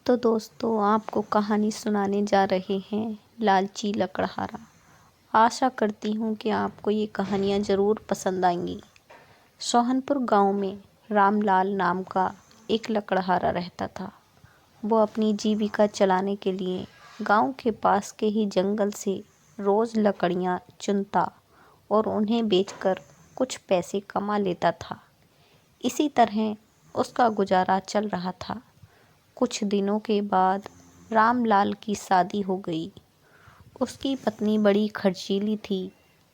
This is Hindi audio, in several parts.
तो दोस्तों आपको कहानी सुनाने जा रहे हैं लालची लकड़हारा। आशा करती हूँ कि आपको ये कहानियाँ ज़रूर पसंद आएंगी। सोहनपुर गांव में रामलाल नाम का एक लकड़हारा रहता था। वो अपनी जीविका चलाने के लिए गांव के पास के ही जंगल से रोज़ लकड़ियाँ चुनता और उन्हें बेचकर कुछ पैसे कमा लेता था। इसी तरह उसका गुजारा चल रहा था। कुछ दिनों के बाद रामलाल की शादी हो गई। उसकी पत्नी बड़ी खर्चीली थी,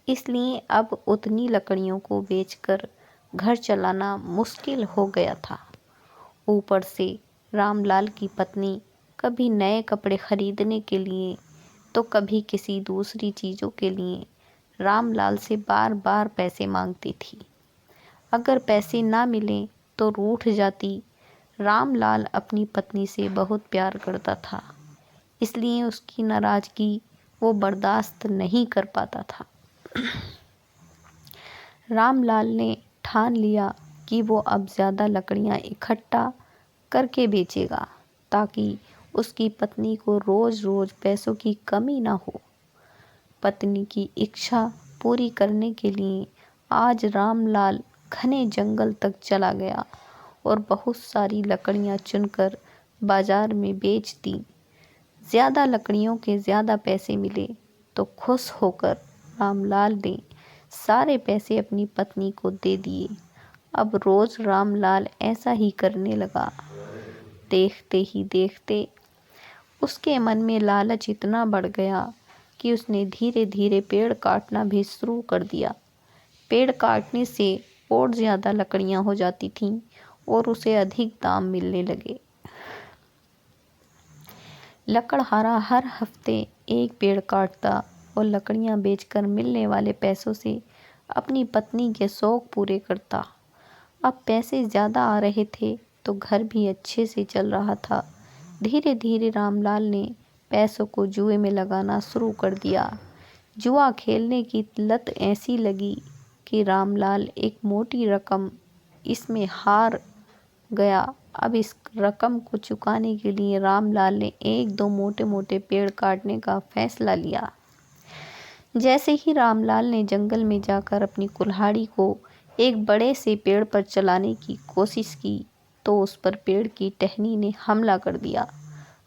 इसलिए अब उतनी लकड़ियों को बेचकर घर चलाना मुश्किल हो गया था। ऊपर से रामलाल की पत्नी कभी नए कपड़े खरीदने के लिए तो कभी किसी दूसरी चीज़ों के लिए रामलाल से बार बार पैसे मांगती थी। अगर पैसे ना मिले तो रूठ जाती। रामलाल अपनी पत्नी से बहुत प्यार करता था, इसलिए उसकी नाराज़गी वो बर्दाश्त नहीं कर पाता था। रामलाल ने ठान लिया कि वो अब ज़्यादा लकड़ियाँ इकट्ठा करके बेचेगा, ताकि उसकी पत्नी को रोज़ रोज़ पैसों की कमी ना हो। पत्नी की इच्छा पूरी करने के लिए आज रामलाल घने जंगल तक चला गया और बहुत सारी लकड़ियाँ चुनकर बाजार में बेच दी। ज़्यादा लकड़ियों के ज़्यादा पैसे मिले तो खुश होकर रामलाल ने सारे पैसे अपनी पत्नी को दे दिए। अब रोज़ रामलाल ऐसा ही करने लगा। देखते ही देखते उसके मन में लालच इतना बढ़ गया कि उसने धीरे धीरे पेड़ काटना भी शुरू कर दिया। पेड़ काटने से और ज़्यादा लकड़ियाँ हो जाती थीं और उसे अधिक दाम मिलने लगे। लकड़हारा हर हफ्ते एक पेड़ काटता और लकड़ियाँ बेचकर मिलने वाले पैसों से अपनी पत्नी के शौक पूरे करता। अब पैसे ज़्यादा आ रहे थे तो घर भी अच्छे से चल रहा था। धीरे धीरे रामलाल ने पैसों को जुए में लगाना शुरू कर दिया। जुआ खेलने की लत ऐसी लगी कि रामलाल एक मोटी रकम इसमें हार गया। अब इस रकम को चुकाने के लिए रामलाल ने एक दो मोटे मोटे पेड़ काटने का फैसला लिया। जैसे ही रामलाल ने जंगल में जाकर अपनी कुल्हाड़ी को एक बड़े से पेड़ पर चलाने की कोशिश की तो उस पर पेड़ की टहनी ने हमला कर दिया।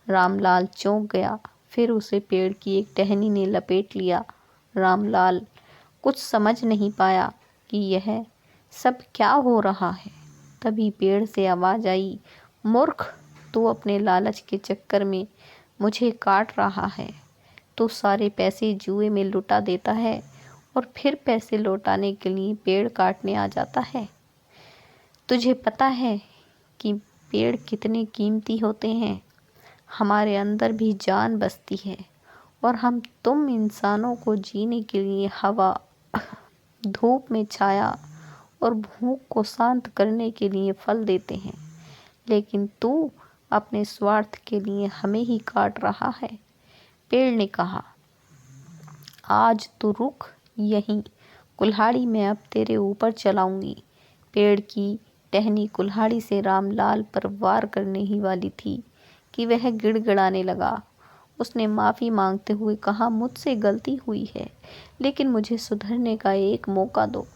रामलाल चौंक गया, फिर उसे पेड़ की एक टहनी ने लपेट लिया। रामलाल कुछ समझ नहीं पाया कि यह सब क्या हो रहा है। तभी पेड़ से आवाज़ आई, मूर्ख, तू अपने लालच के चक्कर में मुझे काट रहा है। तू सारे पैसे जुए में लुटा देता है और फिर पैसे लौटाने के लिए पेड़ काटने आ जाता है। तुझे पता है कि पेड़ कितने कीमती होते हैं। हमारे अंदर भी जान बसती है और तुम इंसानों को जीने के लिए हवा, धूप में छाया और भूख को शांत करने के लिए फल देते हैं, लेकिन तू अपने स्वार्थ के लिए हमें ही काट रहा है। पेड़ ने कहा, आज तू रुक यहीं, कुल्हाड़ी मैं अब तेरे ऊपर चलाऊंगी। पेड़ की टहनी कुल्हाड़ी से रामलाल पर वार करने ही वाली थी कि वह गिड़गिड़ाने लगा। उसने माफ़ी मांगते हुए कहा, मुझसे गलती हुई है, लेकिन मुझे सुधरने का एक मौका दो।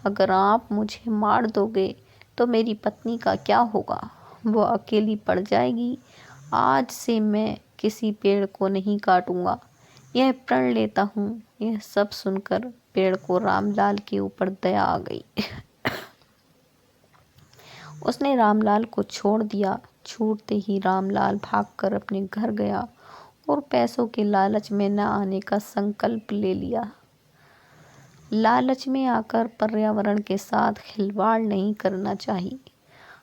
अगर आप मुझे मार दोगे तो मेरी पत्नी का क्या होगा? वो अकेली पड़ जाएगी। आज से मैं किसी पेड़ को नहीं काटूंगा, यह प्रण लेता हूँ। यह सब सुनकर पेड़ को रामलाल के ऊपर दया आ गई। उसने रामलाल को छोड़ दिया। छूटते ही रामलाल भागकर अपने घर गया और पैसों के लालच में न आने का संकल्प ले लिया। लालच में आकर पर्यावरण के साथ खिलवाड़ नहीं करना चाहिए।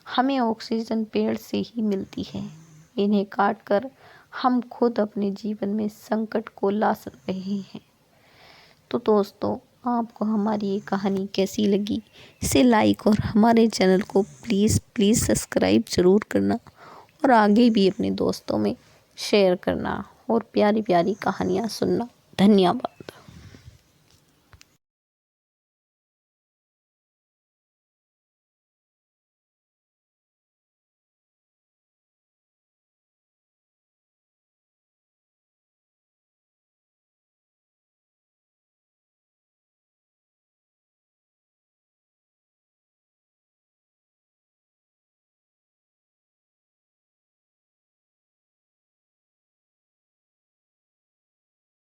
हमें ऑक्सीजन पेड़ से ही मिलती है। इन्हें काटकर हम खुद अपने जीवन में संकट को ला रहे हैं। तो दोस्तों, आपको हमारी ये कहानी कैसी लगी इसे लाइक और हमारे चैनल को प्लीज़ सब्सक्राइब ज़रूर करना और आगे भी अपने दोस्तों में शेयर करना और प्यारी प्यारी कहानियाँ सुनना। धन्यवाद।